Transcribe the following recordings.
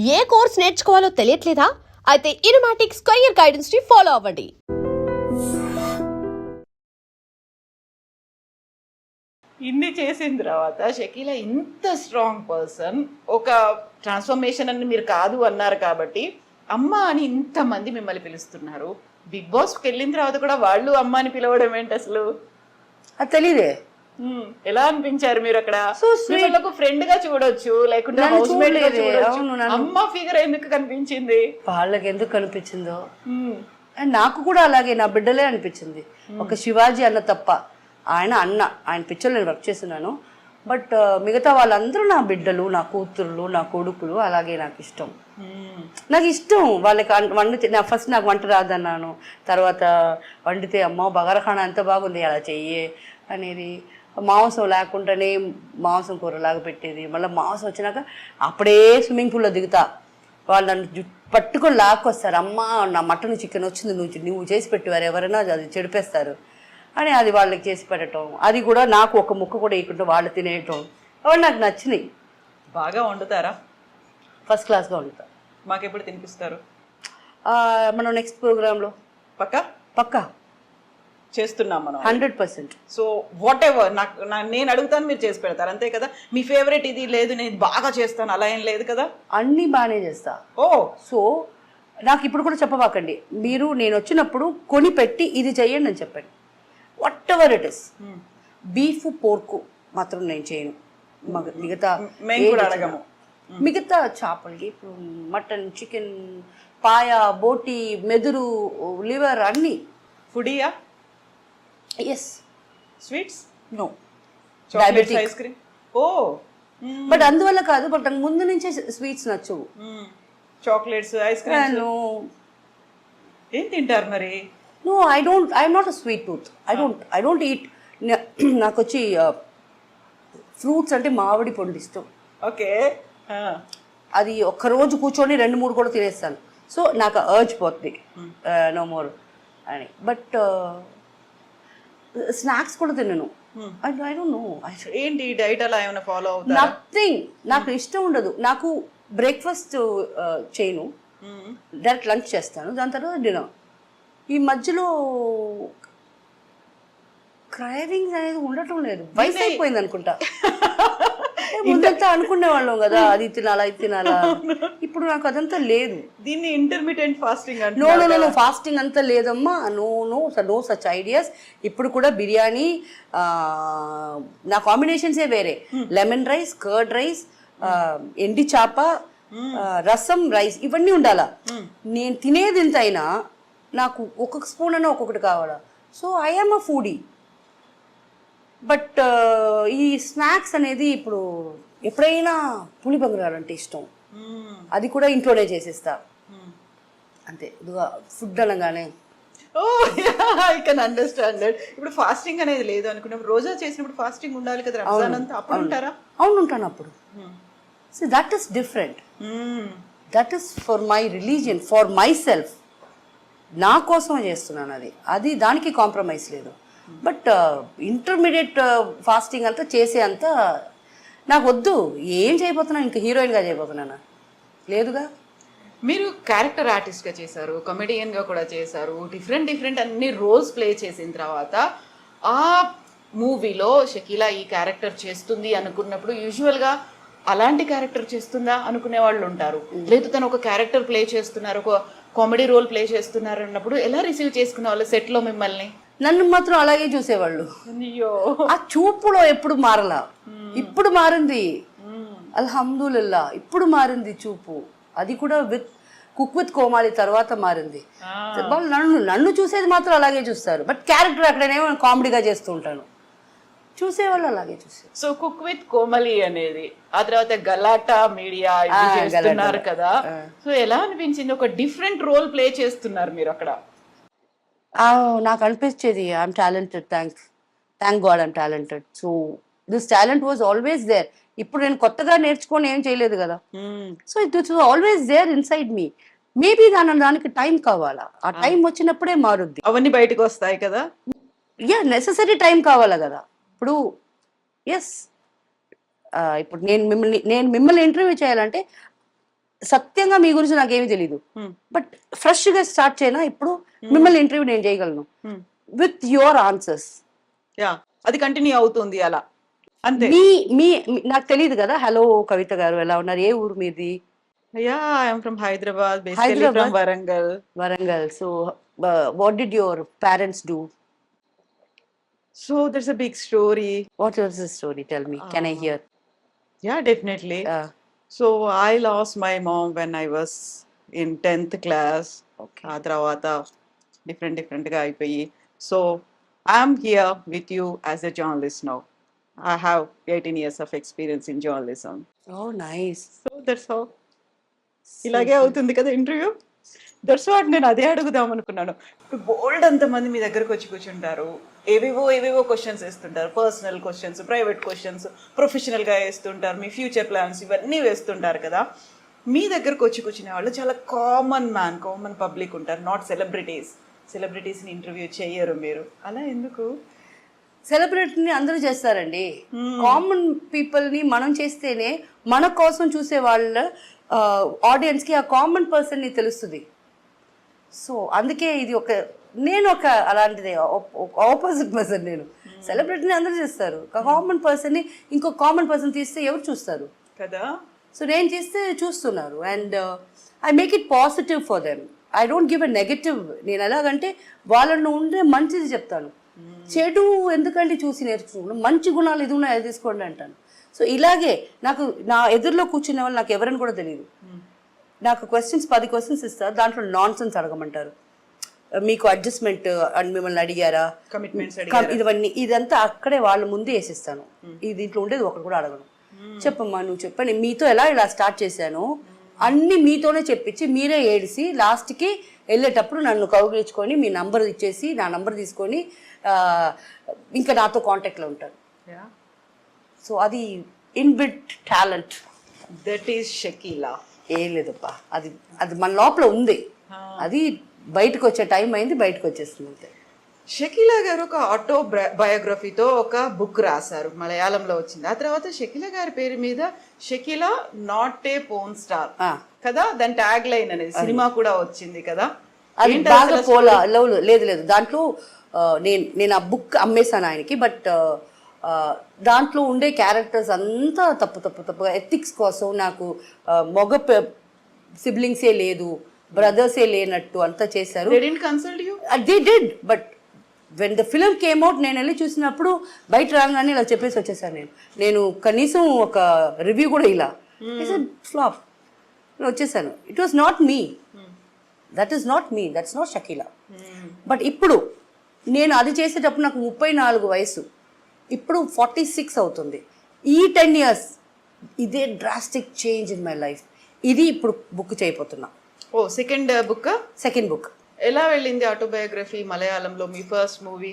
ఏ course నేర్చుకోవాలో తెలియట్లేదా? అయితే ఇనుమాటిక్స్ career guidance ని follow అవ్వండి. ఇన్ని చేసిన తర్వాత షకీలా ఇంత స్ట్రాంగ్ పర్సన్, ఒక ట్రాన్స్ఫర్మేషన్ అని మీరు కాదు అన్నారు కాబట్టి అమ్మ అని ఇంతమంది మిమ్మల్ని పిలుస్తున్నారు. బిగ్ బాస్కి వెళ్ళిన తర్వాత కూడా వాళ్ళు అమ్మ అని పిలవడం ఏంటి అసలు? అది తెలీదే. ఎలా అనిపించారు మీరు అక్కడ? ఫ్రెండ్ గా చూడొచ్చు, లేకుంటే హౌస్ మేట్ గా చూడొచ్చు. అమ్మ ఫిగర్ ఎందుకు కనిపించింది? వాళ్ళకి ఎందుకు కనిపించిందో అండ్ నాకు కూడా అలాగే నా బిడ్డలే అనిపించింది. ఒక శివాజీ అన్న తప్ప, ఆయన పిక్చర్ నేను వర్క్ చేస్తున్నాను. బట్ మిగతా వాళ్ళందరూ నా బిడ్డలు, నా కూతుర్లు, నా కొడుకులు. అలాగే నాకు ఇష్టం. నాకు ఇష్టం వాళ్ళకి వండితే. ఫస్ట్ నాకు వంట రాదన్నాను, తర్వాత వండితే అమ్మ బగారఖానా ఎంత బాగుంది అలా చెయ్యే అనేది. మాంసం లేకుండానే మాంసం కూరలాగా పెట్టేది. మళ్ళీ మాంసం వచ్చినాక అప్పుడే స్విమ్మింగ్ పూల్లో దిగుతా. వాళ్ళు నన్ను పట్టుకొని లాక్కొస్తారు. అమ్మ నా మటన్ చికెన్ వచ్చింది, నువ్వు చేసి పెట్టేవారు, ఎవరైనా అది చెడిపేస్తారు అని అది వాళ్ళకి చేసి పెట్టడం. అది కూడా నాకు ఒక ముక్క కూడా వేయకుండా వాళ్ళు తినేయటం, అవి నాకు నచ్చినాయి. బాగా వండుతారా? ఫస్ట్ క్లాస్గా వండుతా. మాకు ఎప్పుడు తినిపిస్తారు? మనం నెక్స్ట్ ప్రోగ్రాంలో పక్కా చేస్తున్నాం మనం 100%. సో వాట్ ఎవర్ నేను అడుగుతాను, మీరు చేసి పెడతారు అంతే కదా? మీ ఫేవరెట్ ఇది లేదు, నేను బాగా చేస్తాను అలా ఏం లేదు కదా? అన్నీ బాగానే చేస్తా. సో నాకు ఇప్పుడు కూడా చెప్పబాకండి. మీరు నేను వచ్చినప్పుడు కొని పెట్టి ఇది చెయ్యండి అని చెప్పండి. What ever it is. Beef పోర్కు మాత్రం నేను చేయను. మిగతా చేపలకి ఇప్పుడు మటన్, చికెన్, పాయ, బోటి, మెదురు, లివర్ అన్నీ. ఫుడీయా? Yes. Sweets? No. Diabetic ice cream? But అందువల్ల కాదు, బట్ నాకు ముందు నుంచే స్వీట్స్ నచ్చవు. చాక్లెట్స్, ఐస్ క్రీమ్స్ ఏం తింటారు మరి? No, I'm not a sweet tooth. I don't eat. నాకు వచ్చి ఫ్రూట్స్ అంటే మామిడి పండు ఇష్టం. ఓకే. అది ఒక్కరోజు కూర్చొని 2-3 కూడా తినేస్తాను. సో నాకు అర్జ్ పోతుంది నో మోర్ అని. బట్ స్నాక్స్ కూడా తినను. I don't know. ఏంటి డైట్ అలా ఏమైనా ఫాలో అవుతారా? నథింగ్. నాకు ఇష్టం ఉండదు. నాకు బ్రేక్ఫాస్ట్ చేయను, డైరెక్ట్ లంచ్ చేస్తాను, దాని తర్వాత డిన్నర్. ఈ మధ్యలో క్రైవింగ్స్ అనేది ఉండటం లేదు. వయసు అయిపోయింది అనుకుంటా. ముందంతా అనుకునే వాళ్ళం కదా, అది తినాలా ఇది తినాలా. ఇప్పుడు నాకు అదంతా లేదు. దీన్ని ఇంటర్మీడియట్ ఫాస్టింగ్ అంటే నో ఫాస్టింగ్ అంతా లేదమ్మా. No such ideas. ఇప్పుడు కూడా బిర్యానీ నా కాంబినేషన్సే వేరే. లెమన్ రైస్, కర్డ్ రైస్, ఎండి చేప, రసం, రైస్, ఇవన్నీ ఉండాలా. నేను తినేది ఎంత అయినా నాకు ఒక్కొక్క స్పూన్ అయినా ఒక్కొక్కటి కావాలా. So I am a foodie. But ఈ స్నాక్స్ అనేది ఇప్పుడు ఎప్పుడైనా పులిబంగారంటే ఇష్టం. అది కూడా ఇంట్లోనే చేసేస్తా అంతే. ఫుడ్ అనగానే ఐ కెన్ అండర్స్టాండ్ దట్. ఇప్పుడు ఫాస్టింగ్ అనేది లేదు అనుకున్నప్పుడు, రోజా చేసినప్పుడు ఫాస్టింగ్ ఉండాలి కదా, రంజాన్ అంతా. అప్పుడు ఉంటారా? అవును, ఉంటాను అప్పుడు. So that is different. That is for my religion, for my self. నా కోసం చేస్తున్నాను. అది దానికి కాంప్రమైజ్ లేదు. బట్ ఇంటర్మీడియట్ ఫాస్టింగ్ అంతా చేసే అంత నాకు వద్దు. ఏం చేయబోతున్నాను? ఇంకా హీరోయిన్గా చేయబోతున్నానా? లేదుగా. మీరు క్యారెక్టర్ ఆర్టిస్ట్గా చేశారు, కమెడియన్గా కూడా చేశారు, డిఫరెంట్ అన్ని రోల్స్ ప్లే చేసిన తర్వాత ఆ మూవీలో షకీలా ఈ క్యారెక్టర్ చేస్తుంది అనుకున్నప్పుడు యూజువల్గా అలాంటి క్యారెక్టర్ చేస్తుందా అనుకునే వాళ్ళు ఉంటారు. లేదు తను ఒక క్యారెక్టర్ ప్లే చేస్తున్నారు, ఒక కామెడీ రోల్ ప్లే చేస్తున్నారు అన్నప్పుడు ఎలా రిసీవ్ చేసుకునే వాళ్ళు సెట్లో మిమ్మల్ని? నన్ను మాత్రం అలాగే చూసేవాళ్ళు. అయ్యో, ఆ చూపులో ఎప్పుడు మారలా. ఇప్పుడు మారింది, అల్హమ్దులిల్లా. ఇప్పుడు మారింది చూపు. అది కూడా కుక్ విత్ కోమాలి తర్వాత మారింది. వాళ్ళు నన్ను చూసేది మాత్రం అలాగే చూస్తారు. బట్ క్యారెక్టర్ అక్కడనేమో కామెడీగా చేస్తూ ఉంటాను, చూసేవాళ్ళు అలాగే చూసారు. సో కుక్ విత్ కోమలి అనేది, ఆ తర్వాత గలాటా మీడియా చేస్తున్నారు కదా. సో ఎలా అనిపించింది? ఒక డిఫరెంట్ రోల్ ప్లే చేస్తున్నారు మీరు అక్కడ. నాకు అనిపించేది I'm talented. Thank God I'm talented. So this talent was always there. ఇప్పుడు నేను కొత్తగా నేర్చుకొని ఏం చేయలేదు కదా. So it was always there inside me. Maybe దానికి టైం కావాలా. ఆ టైం వచ్చినప్పుడే మారుద్ది. అవన్నీ బయటకు వస్తాయి కదా. నెససరీ టైం కావాలా కదా. ఇప్పుడు ఎస్, ఇప్పుడు నేను మిమ్మల్ని ఇంటర్వ్యూ చేయాలంటే సత్యంగా మీ గురించి నాకేమీ తెలియదు, Hmm. బట్ ఫ్రెష్ గా స్టార్ట్ చేయనా ఇప్పుడు మిమ్మల్ని ఇంటర్వ్యూ నేను చేయగలను విత్ యువర్ ఆన్సర్స్. యా, అది కంటిన్యూ అవుతుంది అలా అంతే. మీ మీ నాకు తెలియదు కదా. హలో కవిత గారు ఎలా ఉన్నారు, ఏ ఊరు మీది? Yeah, I'm from Hyderabad, basically Hyderabad? From Warangal. Warangal. So what did your parents do? So there's a big story. What was the story? Tell me, can I here? Yeah, definitely. So I lost my mom when I was in 10th class. Okay. ఆ తర్వాత డిఫరెంట్గా అయిపోయి, so I'm here with you as a journalist now. I have 18 years of experience in journalism. Oh nice. So that's how. ఇలాగే అవుతుంది కదా interview. That's what, నేను అదే అడుగుదాం అనుకున్నాను. ఇప్పుడు బోల్డ్ అంతమంది మీ దగ్గరకు వచ్చి కూర్చుంటారు, ఏవేవో క్వశ్చన్స్ వేస్తుంటారు, పర్సనల్ క్వశ్చన్స్, ప్రైవేట్ క్వశ్చన్స్, ప్రొఫెషనల్గా వేస్తుంటారు, మీ ఫ్యూచర్ ప్లాన్స్ ఇవన్నీ వేస్తుంటారు కదా. మీ దగ్గరకు వచ్చి కూర్చునే వాళ్ళు చాలా కామన్ పబ్లిక్ ఉంటారు, నాట్ సెలబ్రిటీస్ని ఇంటర్వ్యూ చేయరు మీరు. అలా ఎందుకు? సెలబ్రిటీని అందరూ చేస్తారండి. కామన్ పీపుల్ ని మనం చేస్తేనే మన కోసం చూసే వాళ్ళ ఆడియన్స్ కి ఆ కామన్ పర్సన్ ని తెలుస్తుంది. సో అందుకే ఇది నేను ఒక అలాంటిదే, ఆపోజిట్ పర్సన్. నేను సెలబ్రిటీని అందరూ చేస్తారు, కామన్ పర్సన్ ని ఇంకో కామన్ పర్సన్ తీస్తే ఎవరు చూస్తారు కదా. సో నేను చేస్తే చూస్తున్నారు, and I make it positive for them. I don't give a negative. నేను ఎలాగంటే వాళ్ళను ఉండే మంచిది చెప్తాను, చెడు ఎందుకంటే చూసి నేర్చుకున్నాను, మంచి గుణాలు ఇది ఉన్నాయి అది తీసుకోండి అంటాను. సో ఇలాగే నాకు నా ఎదురులో కూర్చునే వాళ్ళు నాకు ఎవరని కూడా తెలియదు. నాకు 10 క్వశ్చన్స్ ఇస్తారు, దాంట్లో నాన్ సెన్స్ అడగమంటారు. మీకు అడ్జస్ట్మెంట్ అని మిమ్మల్ని అడిగారా, కమిట్మెంట్స్ ఇవన్నీ ఇదంతా అక్కడే వాళ్ళ ముందే వేసిస్తాను. ఈ దీంట్లో ఉండేది ఒకటి కూడా అడగను. చెప్పమ్మా నువ్వు చెప్పండి, మీతో ఇలా స్టార్ట్ చేశాను అన్ని మీతోనే చెప్పించి మీరే ఏడిసి లాస్ట్కి వెళ్ళేటప్పుడు నన్ను కౌగిలించుకొని మీ నంబర్ ఇచ్చేసి నా నంబర్ తీసుకొని ఇంకా నాతో కాంటాక్ట్లో ఉంటారు. సో అది inbuilt talent. That is Shakeela. ఏం లేదప్పా, అది మన లోపల ఉంది, అది బయటకు వచ్చే టైం అయింది, బయటకు వచ్చేస్తుంది అంతే. షకీలా గారు ఒక ఆటో బయోగ్రఫీతో ఒక బుక్ రాశారు, మలయాళంలో వచ్చింది. ఆ తర్వాత షకీలా గారి పేరు మీద Shakeela not a porn star కదా, దాని ట్యాగ్ లైన్ అనేది సినిమా కూడా వచ్చింది కదా. అది బాగా లేదు దాంట్లో నేను ఆ బుక్ అమ్మేశాను ఆయనకి. బట్ దాంట్లో ఉండే క్యారెక్టర్స్ అంతా తప్పు ఎథిక్స్ కోసం నాకు మగ సిబ్లింగ్సే లేదు, బ్రదర్సే లేనట్టు అంతా చేశారు. They did, but when the film came out నేను వెళ్ళి చూసినప్పుడు బయట రాగానే ఇలా చెప్పేసి వచ్చేసాను. నేను కనీసం ఒక రివ్యూ కూడా ఇలా ఫ్లాప్ వచ్చేసాను. It was not me, that is not me, that's not Shakeela. But ఇప్పుడు నేను అది చేసేటప్పుడు నాకు 34 వయసు, ఇప్పుడు 46 అవుతుంది. ఈ 10 years ఇదే drastic change in my life. ఇది ఇప్పుడు బుక్ చేయబోతున్నా. ఓ సెకండ్ బుక్ ఎలా వెళ్ళింది ఆటోబయోగ్రఫీ మలయాళంలో, మీ first movie?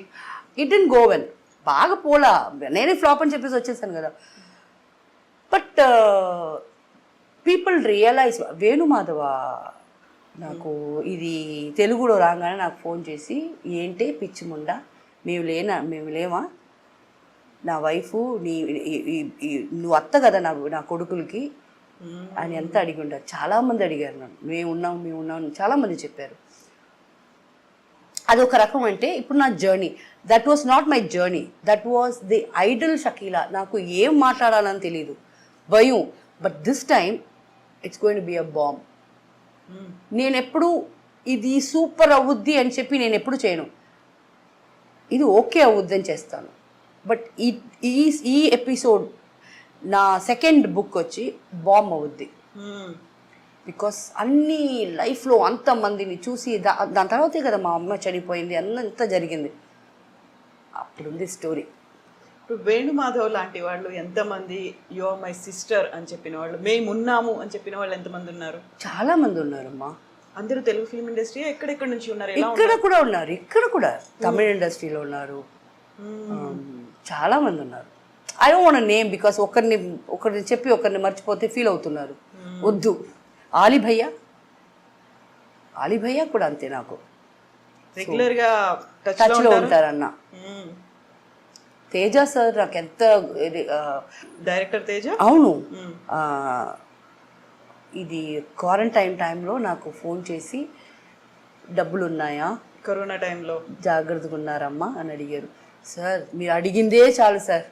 It didn't go well, బాగా పోలా, నేనే ఫ్లాప్ అని చెప్పేసి వచ్చేసాను కదా. బట్ పీపుల్ రియలైజ్, వేణుమాధవ నాకు ఇది తెలుగులో రాగానే నాకు ఫోన్ చేసి, ఏంటే పిచ్చి ముండా మేము లేమా, నా వైఫ్ నువ్వు అత్త కదా నా కొడుకులకి అని ఎంత అడిగి ఉంటారు. చాలామంది అడిగారు నన్ను, మేము ఉన్నాం చాలామంది చెప్పారు. అదొక రకం. అంటే ఇప్పుడు నా journey, that was not my journey, that was the Idol Shakeela. నాకు ఏం మాట్లాడాలని తెలియదు, భయం. But this time it's going to be a bomb. నేను ఎప్పుడు ఇది సూపర్ అవుద్ది అని చెప్పి నేను ఎప్పుడు చేయను, ఇది ఓకే అవుద్ది అని చేస్తాను. బట్ ఈ ఎపిసోడ్ నా సెకండ్ బుక్ వచ్చి బాంబ్ అవుద్ది. బికాస్ అన్ని లైఫ్లో అంతమందిని చూసి దాని తర్వాతే కదా మా అమ్మ చనిపోయింది, అంతా జరిగింది. అప్పుడుంది స్టోరీ. ఇప్పుడు వేణుమాధవ్ లాంటి వాళ్ళు ఎంతమంది, యు ఆర్ మై సిస్టర్ అని చెప్పిన వాళ్ళు, మేమున్నాము అని చెప్పిన వాళ్ళు ఎంతమంది ఉన్నారు? చాలా మంది ఉన్నారమ్మా. అందరూ తెలుగు ఫిల్మ్ ఇండస్ట్రీ ఎక్కడెక్కడ నుంచి ఉన్నారు? ఇక్కడ కూడా ఉన్నారు, ఇక్కడ కూడా తమిళ ఇండస్ట్రీలో ఉన్నారు, చాలా మంది ఉన్నారు. I don't want name because ఒకరిని చెప్పి ఒకరిని మర్చిపోతే ఫీల్ అవుతున్నారు, వద్దు. ఆలీ భయ్యా కూడా అంతే, నాకు రెగ్యులర్ గా టచ్ లో ఉంటారన్న. తేజ సార్ నాకు ఎంత డైరెక్టర్ తేజ, అవును. ఇది క్వారంటైన్ టైంలో నాకు ఫోన్ చేసి డబ్బులు ఉన్నాయా, కరోనా టైంలో జాగ్రత్తగా ఉన్నారమ్మా అని అడిగారు. సార్ మీరు అడిగిందే చాలు సార్,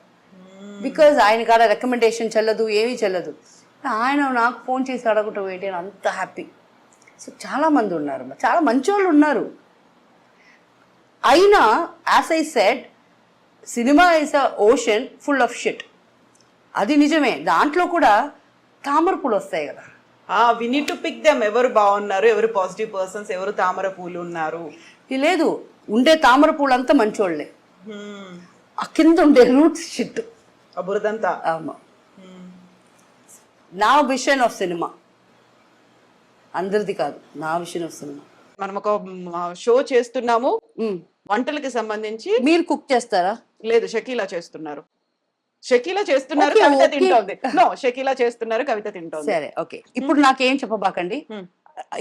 బికాజ్ ఆయన కాడ రికమెండేషన్ చెల్లదు, ఏమీ చెల్లదు. ఆయన నాకు ఫోన్ చేసి అడగటం ఏంటి అని అంత హ్యాపీ. సో చాలామంది ఉన్నారు, చాలా మంచి వాళ్ళు ఉన్నారు. అయినా as I said, cinema is a ocean full of shit. అది నిజమే, దాంట్లో కూడా తామర పూలు వస్తాయి కదా. We need to pick them. ఎవరు బాగున్నారు, ఎవరు పాజిటివ్ పర్సన్స్, ఎవరు తామర పూలు ఉన్నారు. లేదు, ఉండే తామర పూలు అంతా మంచోళ్ళే, ఆ కింద ఉండే రూట్స్ షిట్, బురదంతా. ఆమా. నా విషన్ ఆఫ్ సినిమా, అందరిది కాదు, నా విషన్ ఆఫ్ సినిమా. మనం ఒక షో చేస్తున్నాము వంటలకి సంబంధించి. మీరు కుక్ చేస్తారా? లేదు, షకీలా చేస్తున్నారు. షకీలా చేస్తున్నారు, Okay, కవిత okay. తింటోంది. నో, షకీలా చేస్తున్నారు, కవిత తింటోంది. సరే, ఓకే. ఇప్పుడు నాకేం చెప్పబాకండి,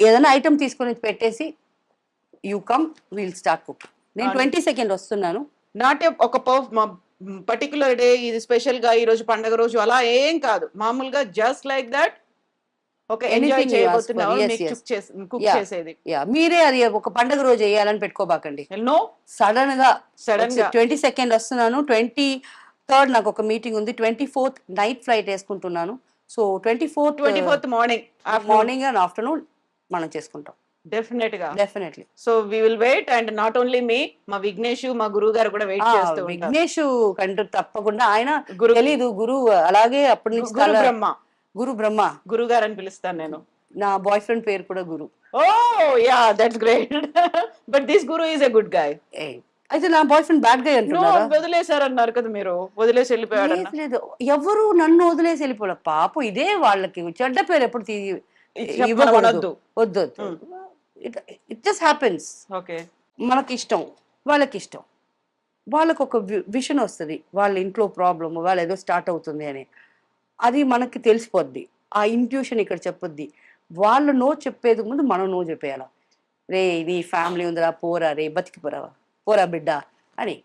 ఏదైనా ఐటమ్ తీసుకొని పెట్టేసి you come, will start cook. నేను 20 సెకండ్ వస్తున్నాను. నాట్ ఒక పర్టికులర్ డే, ఇది స్పెషల్ గా ఈ రోజు పండగ రోజు అలా ఏం కాదు. మామూలుగా జస్ట్ లైక్ దట్ ఒక enjoy Anything you ask for. చేయబోతున్నావు, Yes, yes. Cook Yeah. చేసేది. యా, మీరే అది ఒక పండగ రోజు వేయాలని పెట్టుకోబాకండి. నో, సడన్ గా Sudden గా. 20 సెకండ్ వస్తున్నాను. 23rd నాకు ఒక మీటింగ్ ఉంది. 24th నైట్ ఫ్లైట్ వేసుకుంటున్నాను. So 24th morning morning and afternoon మనం చేసుకుంటాం డెఫినెట్ గా. Definitely. So we will wait. And not only me, మా విఘ్నేష్, మా గురువు గారు కూడా వెయిట్ చేస్తూ ఉంటారు. విఘ్నేష్ కంటూ తప్పకుండా, ఆయన గురు- తెలీదు గురువు, అలాగే అప్పటి నుంచి గురు బ్రహ్మ, గురు బ్రహ్మ. గురువు గారు అని పిలుస్తాను నేను. నా బాయ్ ఫ్రెండ్ పేరు కూడా Guru. Oh yeah, that's great. But this Guru is a good guy. అయితే నా బాయ్ ఫ్రెండ్ బ్యాడ్ గా నో, అంటున్నారా? వదిలేశారన్నారు కదా మీరు, వదిలేసి వెళ్ళిపోయాడు. లేదు, లేదు, ఎవరు నన్ను వదిలేసి వెళ్ళిపోలే పాపం. ఇదే వాళ్ళకి చెడ్డ పేరు ఎప్పుడు ఇవ్వకూడదు. వద్దు, ఇట్ జస్ట్ హ్యాపెన్స్. ఓకే, మనకి ఇష్టం, వాళ్ళకి ఇష్టం, వాళ్ళకు ఒక విషన్ వస్తుంది, వాళ్ళ ఇంట్లో ప్రాబ్లమ్, వాళ్ళు ఏదో స్టార్ట్ అవుతుంది అని, అది మనకి తెలిసిపోద్ది. ఆ ఇంట్యూషన్ ఇక్కడ చెప్పొద్ది. వాళ్ళు నో చెప్పేది ముందు మనం నో చెప్పేయాల. రే నీ ఫ్యామిలీ ఉందిరా, పోరా రే, బతికిపోరా, పోరా బిడ్డ అని.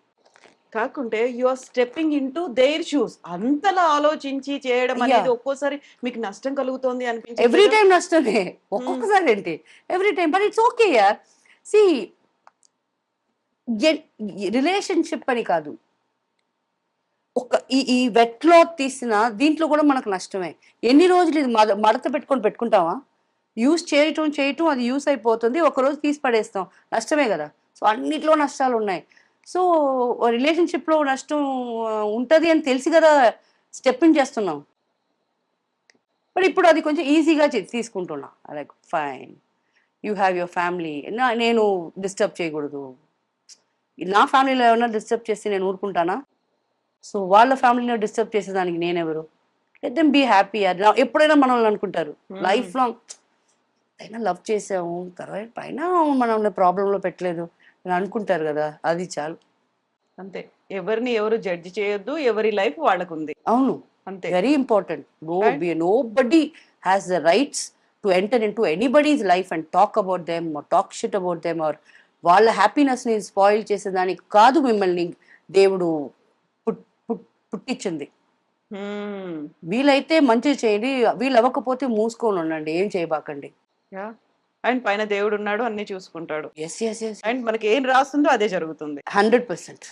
కాకుంటే you are stepping into their shoes. అంతలా ఆలోచించి చేయడం అనేది ఒక్కోసారి మీకు నష్టం కలుగుతోంది ఎవ్రీ అనిపించింది. టైం నష్టమే, ఒక్కొక్కసారి ఏంటి every time. But it's okay యార్. సి, రిలేషన్షిప్ అని కాదు, ఒక ఈ వెట్ క్లాత్ తీసిన దీంట్లో కూడా మనకు నష్టమే. ఎన్ని రోజులు ఇది మడత పెట్టుకుంటావా? యూస్ చేయటం అది యూస్ అయిపోతుంది, ఒకరోజు తీసి పడేస్తాం, నష్టమే కదా. సో అన్నిట్లో నష్టాలు ఉన్నాయి. సో రిలేషన్షిప్లో నష్టం ఉంటుంది అని తెలిసి కదా స్టెప్ ఇన్ చేస్తున్నాం. బట్ ఇప్పుడు అది కొంచెం ఈజీగా తీసుకుంటున్నా. Like fine, you have your family, నేను డిస్టర్బ్ చేయకూడదు. నా ఫ్యామిలీలో ఏమైనా డిస్టర్బ్ చేస్తే నేను ఊరుకుంటానా? సో వాళ్ళ ఫ్యామిలీలో డిస్టర్బ్ చేసేదానికి నేనెవరు? Let them be happy. ఎప్పుడైనా మనల్ని అనుకుంటారు లైఫ్ లాంగ్, అయినా లవ్ చేసాము తర్వాత పైన మనల్ని ప్రాబ్లంలో పెట్టలేదు అని అనుకుంటారు కదా, అది చాలు. అంతే, ఎవరిని ఎవరు జడ్జి చేయొద్దు, ఎవరి లైఫ్ వాళ్ళకుంది. అవును, అంతే. Very important. Nobody has the rights to enter into anybody's life and talk about them, talk shit about them, or వాళ్ళ హ్యాపీనెస్ ని స్పాయిల్ చేసేదానికి కాదు మిమ్మల్ని దేవుడు పుట్టించింది. వీలైతే మంచిగా చేయండి, వీళ్ళు అవ్వకపోతే మూసుకొని ఉండండి, ఏం చేయబాకండి. అండ్ పైన దేవుడు ఉన్నాడు, అన్ని చూసుకుంటాడు. ఎస్ ఎస్ ఎస్, అండ్ మనకి ఏం రాస్తుందో అదే జరుగుతుంది. 100%.